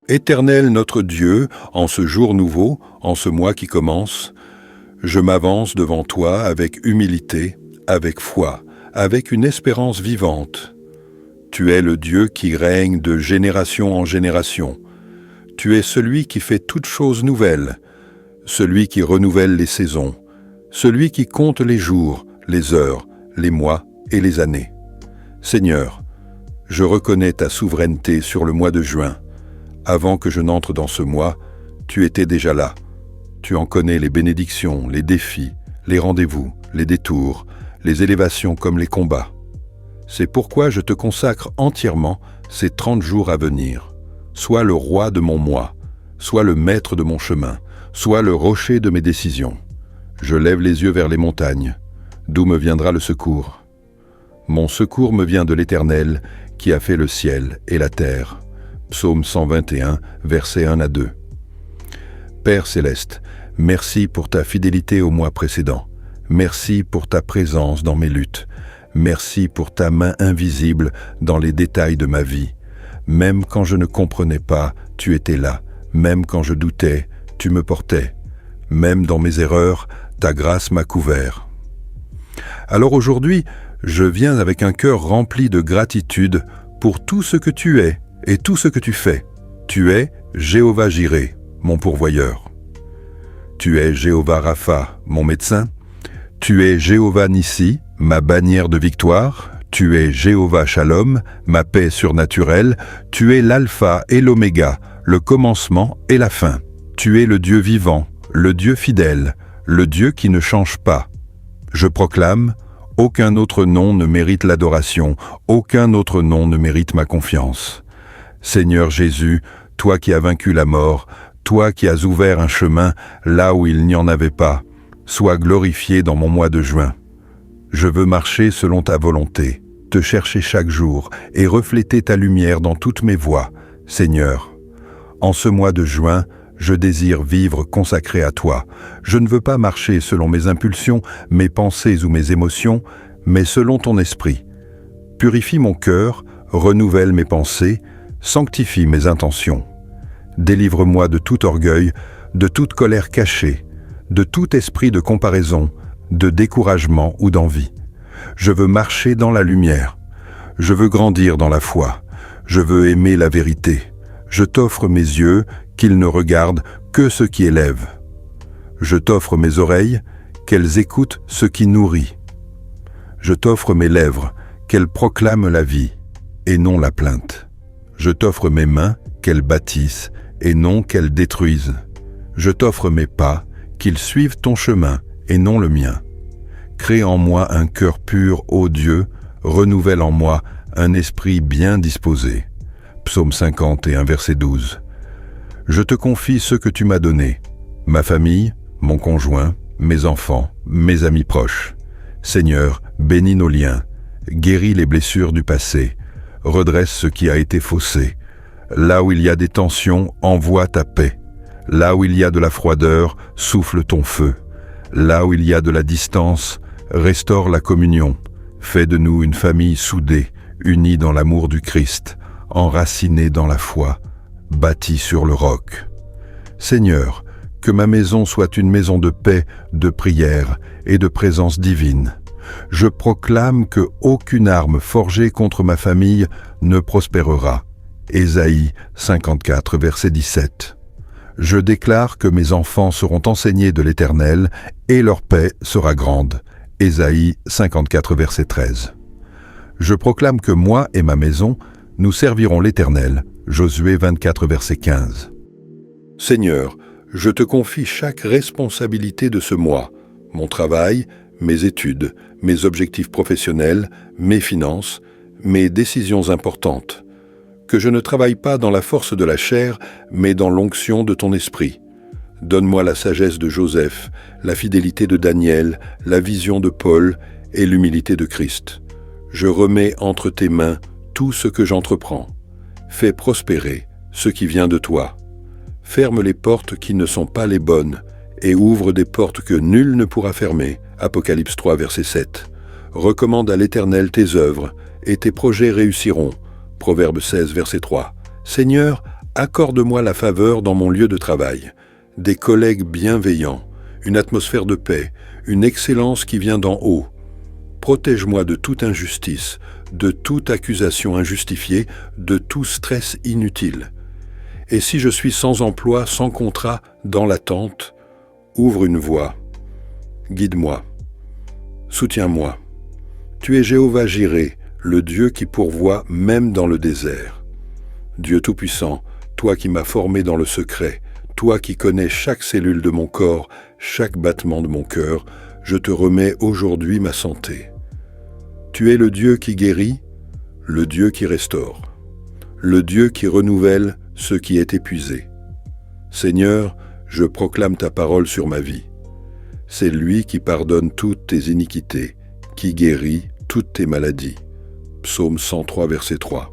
Éternel notre Dieu, en ce jour nouveau, en ce mois qui commence, je m'avance devant toi avec humilité, avec foi, avec une espérance vivante. Tu es le Dieu qui règne de génération en génération. Tu es celui qui fait toutes choses nouvelles, celui qui renouvelle les saisons, celui qui compte les jours, les heures, les mois et les années. Seigneur, je reconnais ta souveraineté sur le mois de juin. Avant que je n'entre dans ce mois, tu étais déjà là. Tu en connais les bénédictions, les défis, les rendez-vous, les détours, les élévations comme les combats. C'est pourquoi je te consacre entièrement ces 30 jours à venir. Sois le roi de mon mois, sois le maître de mon chemin, sois le rocher de mes décisions. Je lève les yeux vers les montagnes. D'où me viendra le secours? Mon secours me vient de l'Éternel, qui a fait le ciel et la terre. Psaume 121, versets 1 à 2. Père céleste, merci pour ta fidélité au mois précédent. Merci pour ta présence dans mes luttes. Merci pour ta main invisible dans les détails de ma vie. Même quand je ne comprenais pas, tu étais là. Même quand je doutais, tu me portais. Même dans mes erreurs, ta grâce m'a couvert. Alors aujourd'hui, je viens avec un cœur rempli de gratitude pour tout ce que tu es et tout ce que tu fais. Tu es Jéhovah Jireh, mon pourvoyeur. Tu es Jéhovah Rapha, mon médecin. Tu es Jéhovah Nissi, ma bannière de victoire. Tu es Jéhovah Shalom, ma paix surnaturelle. Tu es l'alpha et l'oméga, le commencement et la fin. Tu es le Dieu vivant, le Dieu fidèle, le Dieu qui ne change pas. Je proclame, aucun autre nom ne mérite l'adoration, aucun autre nom ne mérite ma confiance. Seigneur Jésus, toi qui as vaincu la mort, toi qui as ouvert un chemin là où il n'y en avait pas, sois glorifié dans mon mois de juin. Je veux marcher selon ta volonté, te chercher chaque jour et refléter ta lumière dans toutes mes voies, Seigneur. En ce mois de juin, je désire vivre consacré à toi. Je ne veux pas marcher selon mes impulsions, mes pensées ou mes émotions, mais selon ton esprit. Purifie mon cœur, renouvelle mes pensées, sanctifie mes intentions. Délivre-moi de tout orgueil, de toute colère cachée, de tout esprit de comparaison, de découragement ou d'envie. Je veux marcher dans la lumière. Je veux grandir dans la foi. Je veux aimer la vérité. Je t'offre mes yeux, qu'ils ne regardent que ce qui élève. Je t'offre mes oreilles, qu'elles écoutent ce qui nourrit. Je t'offre mes lèvres, qu'elles proclament la vie, et non la plainte. Je t'offre mes mains, qu'elles bâtissent, et non qu'elles détruisent. Je t'offre mes pas, qu'ils suivent ton chemin, et non le mien. Crée en moi un cœur pur, ô Dieu, renouvelle en moi un esprit bien disposé. Psaume 51, verset 12. Je te confie ce que tu m'as donné, ma famille, mon conjoint, mes enfants, mes amis proches. Seigneur, bénis nos liens, guéris les blessures du passé, redresse ce qui a été faussé. Là où il y a des tensions, envoie ta paix. Là où il y a de la froideur, souffle ton feu. Là où il y a de la distance, restaure la communion. Fais de nous une famille soudée, unie dans l'amour du Christ, enracinée dans la foi, bâtie sur le roc. Seigneur, que ma maison soit une maison de paix, de prière et de présence divine. Je proclame que aucune arme forgée contre ma famille ne prospérera. Ésaïe 54, verset 17. Je déclare que mes enfants seront enseignés de l'Éternel et leur paix sera grande. Ésaïe 54, verset 13. Je proclame que moi et ma maison, nous servirons l'Éternel. Josué 24, verset 15. Seigneur, je te confie chaque responsabilité de ce mois, mon travail, mes études, mes objectifs professionnels, mes finances, mes décisions importantes. Que je ne travaille pas dans la force de la chair, mais dans l'onction de ton esprit. Donne-moi la sagesse de Joseph, la fidélité de Daniel, la vision de Paul et l'humilité de Christ. Je remets entre tes mains tout ce que j'entreprends. Fais prospérer ce qui vient de toi. Ferme les portes qui ne sont pas les bonnes et ouvre des portes que nul ne pourra fermer. Apocalypse 3, verset 7. Recommande à l'Éternel tes œuvres et tes projets réussiront. Proverbe 16, verset 3. Seigneur, Accorde-moi la faveur dans mon lieu de travail, des collègues bienveillants, une atmosphère de paix, une excellence qui vient d'en haut. Protège-moi de toute injustice, de toute accusation injustifiée, de tout stress inutile. Et si je suis sans emploi, sans contrat, dans l'attente, ouvre une voie. Guide-moi. Soutiens-moi. Tu es Jéhovah Jireh, le Dieu qui pourvoit même dans le désert. Dieu Tout-Puissant, toi qui m'as formé dans le secret, toi qui connais chaque cellule de mon corps, chaque battement de mon cœur, je te remets aujourd'hui ma santé. Tu es le Dieu qui guérit, le Dieu qui restaure, le Dieu qui renouvelle ce qui est épuisé. Seigneur, je proclame ta parole sur ma vie. C'est lui qui pardonne toutes tes iniquités, qui guérit toutes tes maladies. Psaume 103, verset 3.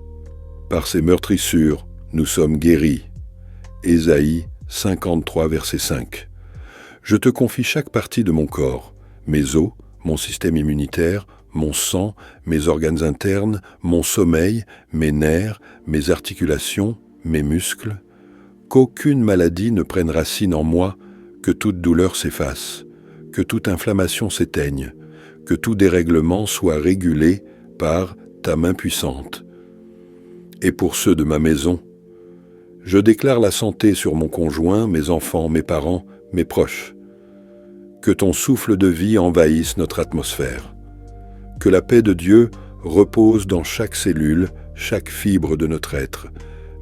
Par ses meurtrissures, nous sommes guéris. Ésaïe 53, verset 5. Je te confie chaque partie de mon corps, mes os, mon système immunitaire, mon sang, mes organes internes, mon sommeil, mes nerfs, mes articulations, mes muscles. Qu'aucune maladie ne prenne racine en moi, que toute douleur s'efface, que toute inflammation s'éteigne, que tout dérèglement soit régulé par ta main puissante. Et pour ceux de ma maison, je déclare la santé sur mon conjoint, mes enfants, mes parents, mes proches. Que ton souffle de vie envahisse notre atmosphère. Que la paix de Dieu repose dans chaque cellule, chaque fibre de notre être.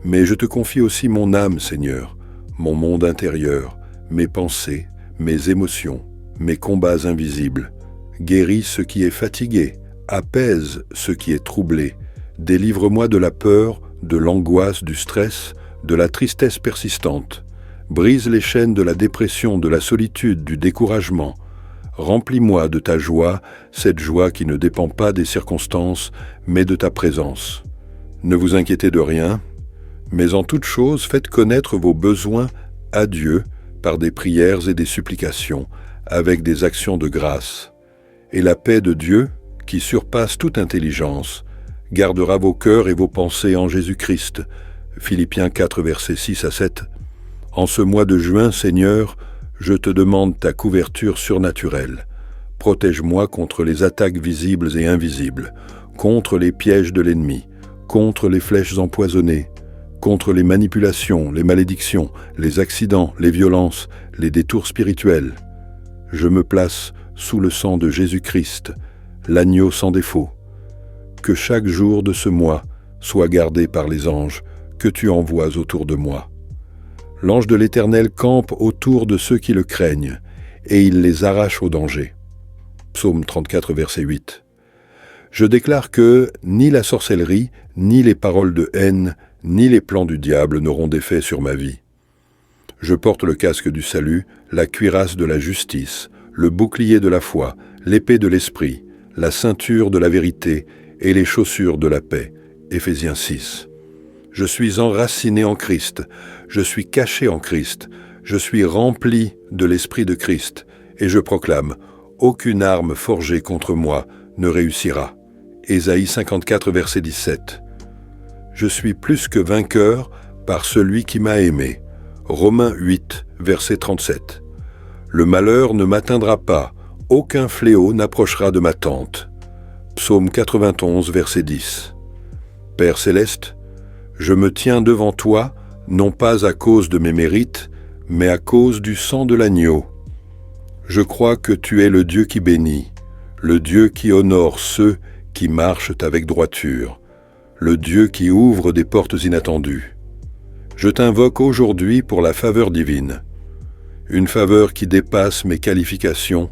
Mais je te confie aussi mon âme, Seigneur, mon monde intérieur, mes pensées, mes émotions, mes combats invisibles. Guéris ce qui est fatigué, apaise ce qui est troublé. Délivre-moi de la peur, de l'angoisse, du stress, de la tristesse persistante. Brise les chaînes de la dépression, de la solitude, du découragement. Remplis-moi de ta joie, cette joie qui ne dépend pas des circonstances, mais de ta présence. Ne vous inquiétez de rien, mais en toute chose faites connaître vos besoins à Dieu par des prières et des supplications, avec des actions de grâce. Et la paix de Dieu, qui surpasse toute intelligence, gardera vos cœurs et vos pensées en Jésus-Christ. Philippiens 4, versets 6 à 7. En ce mois de juin, Seigneur, je te demande ta couverture surnaturelle. Protège-moi contre les attaques visibles et invisibles, contre les pièges de l'ennemi, contre les flèches empoisonnées, contre les manipulations, les malédictions, les accidents, les violences, les détours spirituels. Je me place sous le sang de Jésus-Christ, l'agneau sans défaut. Que chaque jour de ce mois soit gardé par les anges que tu envoies autour de moi. L'ange de l'Éternel campe autour de ceux qui le craignent, et il les arrache au danger. Psaume 34, verset 8. Je déclare que ni la sorcellerie, ni les paroles de haine, ni les plans du diable n'auront d'effet sur ma vie. Je porte le casque du salut, la cuirasse de la justice, le bouclier de la foi, l'épée de l'esprit, la ceinture de la vérité et les chaussures de la paix. Éphésiens 6. Je suis enraciné en Christ, je suis caché en Christ, je suis rempli de l'Esprit de Christ, et je proclame, aucune arme forgée contre moi ne réussira. Ésaïe 54, verset 17. Je suis plus que vainqueur par celui qui m'a aimé. Romains 8, verset 37. Le malheur ne m'atteindra pas, aucun fléau n'approchera de ma tente. Psaume 91, verset 10. Père céleste, je me tiens devant toi, non pas à cause de mes mérites, mais à cause du sang de l'agneau. Je crois que tu es le Dieu qui bénit, le Dieu qui honore ceux qui marchent avec droiture, le Dieu qui ouvre des portes inattendues. Je t'invoque aujourd'hui pour la faveur divine, une faveur qui dépasse mes qualifications,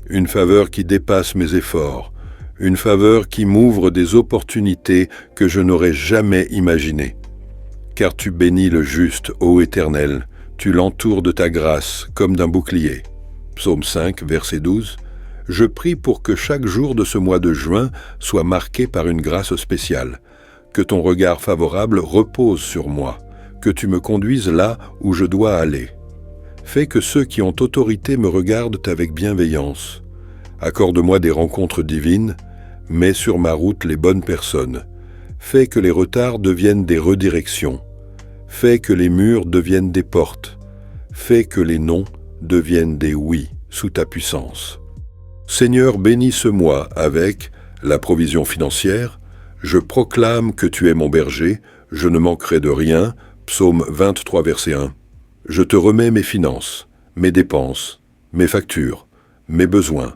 une faveur qui dépasse mes efforts, une faveur qui m'ouvre des opportunités que je n'aurais jamais imaginées. Car tu bénis le juste, ô Éternel, tu l'entoures de ta grâce comme d'un bouclier. Psaume 5, verset 12. Je prie pour que chaque jour de ce mois de juin soit marqué par une grâce spéciale, que ton regard favorable repose sur moi, que tu me conduises là où je dois aller. Fais que ceux qui ont autorité me regardent avec bienveillance. Accorde-moi des rencontres divines, mets sur ma route les bonnes personnes. Fais que les retards deviennent des redirections. Fais que les murs deviennent des portes. Fais que les non deviennent des oui sous ta puissance. Seigneur, bénis ce mois avec la provision financière. Je proclame que tu es mon berger, je ne manquerai de rien. Psaume 23, verset 1. Je te remets mes finances, mes dépenses, mes factures, mes besoins.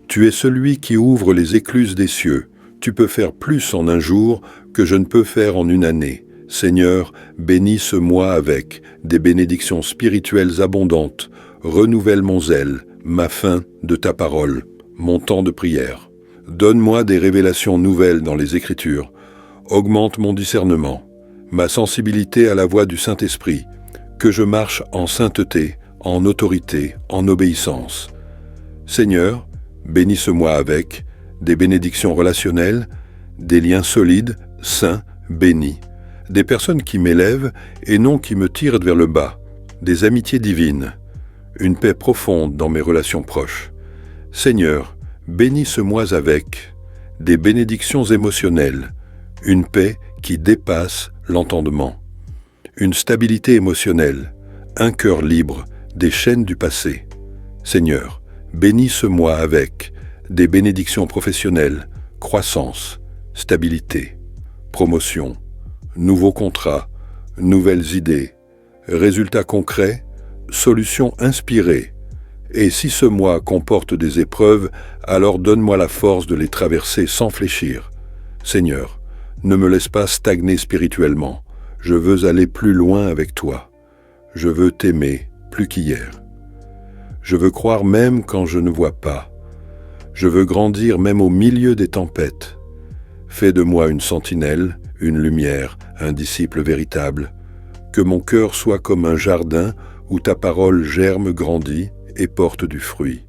Tu es celui qui ouvre les écluses des cieux. Tu peux faire plus en un jour que je ne peux faire en une année. Seigneur, bénis ce mois avec des bénédictions spirituelles abondantes. Renouvelle mon zèle, ma faim de ta parole, mon temps de prière. Donne-moi des révélations nouvelles dans les Écritures. Augmente mon discernement, ma sensibilité à la voix du Saint-Esprit, que je marche en sainteté, en autorité, en obéissance. Seigneur, bénis ce mois avec des bénédictions relationnelles, des liens solides, sains, bénis, des personnes qui m'élèvent et non qui me tirent vers le bas, des amitiés divines, une paix profonde dans mes relations proches. Seigneur, bénis ce mois avec des bénédictions émotionnelles, une paix qui dépasse l'entendement, une stabilité émotionnelle, un cœur libre des chaînes du passé. Seigneur, bénis ce mois avec des bénédictions professionnelles, croissance, stabilité, promotion, nouveaux contrats, nouvelles idées, résultats concrets, solutions inspirées. Et si ce mois comporte des épreuves, alors donne-moi la force de les traverser sans fléchir. Seigneur, ne me laisse pas stagner spirituellement. Je veux aller plus loin avec toi. Je veux t'aimer plus qu'hier. Je veux croire même quand je ne vois pas. Je veux grandir même au milieu des tempêtes. Fais de moi une sentinelle, une lumière, un disciple véritable. Que mon cœur soit comme un jardin où ta parole germe, grandit et porte du fruit.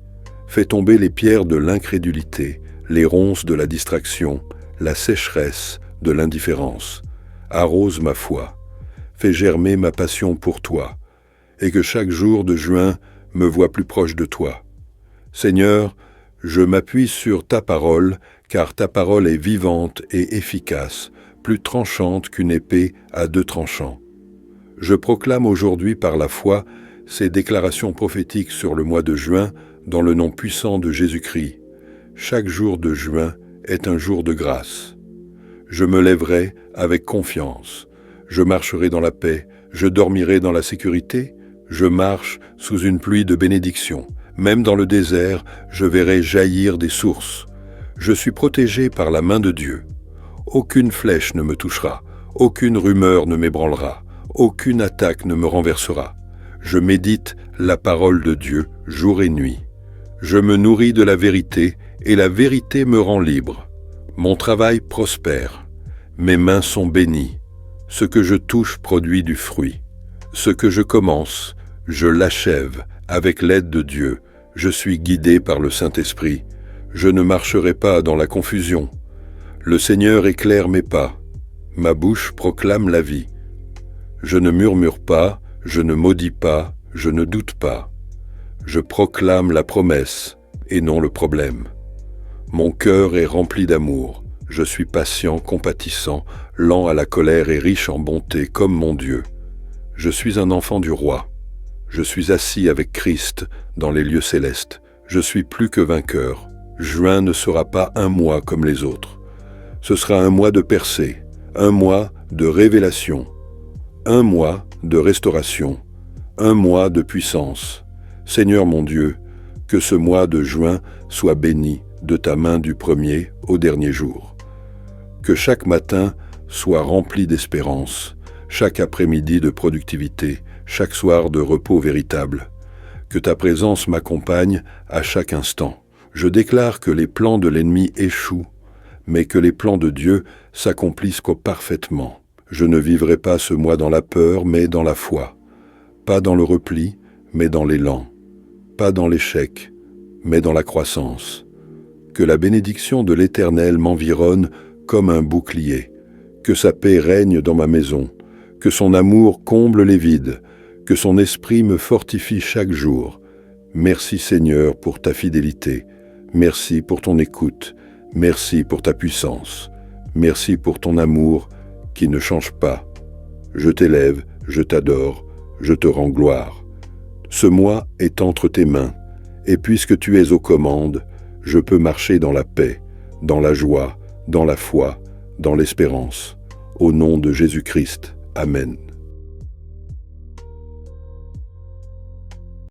Fais tomber les pierres de l'incrédulité, les ronces de la distraction, la sécheresse de l'indifférence. Arrose ma foi. Fais germer ma passion pour toi, et que chaque jour de juin me voie plus proche de toi. Seigneur, je m'appuie sur ta parole, car ta parole est vivante et efficace, plus tranchante qu'une épée à 2 tranchants. Je proclame aujourd'hui par la foi ces déclarations prophétiques sur le mois de juin dans le nom puissant de Jésus-Christ. Chaque jour de juin est un jour de grâce. Je me lèverai avec confiance. Je marcherai dans la paix. Je dormirai dans la sécurité. Je marche sous une pluie de bénédictions. Même dans le désert, je verrai jaillir des sources. Je suis protégé par la main de Dieu. Aucune flèche ne me touchera. Aucune rumeur ne m'ébranlera. Aucune attaque ne me renversera. Je médite la parole de Dieu jour et nuit. Je me nourris de la vérité et la vérité me rend libre. Mon travail prospère. Mes mains sont bénies. Ce que je touche produit du fruit. Ce que je commence, je l'achève avec l'aide de Dieu. Je suis guidé par le Saint-Esprit. Je ne marcherai pas dans la confusion. Le Seigneur éclaire mes pas. Ma bouche proclame la vie. Je ne murmure pas, je ne maudis pas, je ne doute pas. Je proclame la promesse et non le problème. Mon cœur est rempli d'amour. Je suis patient, compatissant, lent à la colère et riche en bonté comme mon Dieu. Je suis un enfant du roi. Je suis assis avec Christ dans les lieux célestes. Je suis plus que vainqueur. Juin ne sera pas un mois comme les autres. Ce sera un mois de percée, un mois de révélation, un mois de restauration, un mois de puissance. Seigneur mon Dieu, que ce mois de juin soit béni de ta main du premier au dernier jour. Que chaque matin soit rempli d'espérance, chaque après-midi de productivité, chaque soir de repos véritable. Que ta présence m'accompagne à chaque instant. Je déclare que les plans de l'ennemi échouent, mais que les plans de Dieu s'accomplissent parfaitement. Je ne vivrai pas ce mois dans la peur, mais dans la foi. Pas dans le repli, mais dans l'élan. Pas dans l'échec, mais dans la croissance. Que la bénédiction de l'Éternel m'environne comme un bouclier. Que sa paix règne dans ma maison. Que son amour comble les vides. Que son esprit me fortifie chaque jour. Merci Seigneur pour ta fidélité. Merci pour ton écoute. Merci pour ta puissance. Merci pour ton amour qui ne change pas. Je t'élève, je t'adore, je te rends gloire. Ce mois est entre tes mains, et puisque tu es aux commandes, je peux marcher dans la paix, dans la joie, dans la foi, dans l'espérance. Au nom de Jésus-Christ. Amen.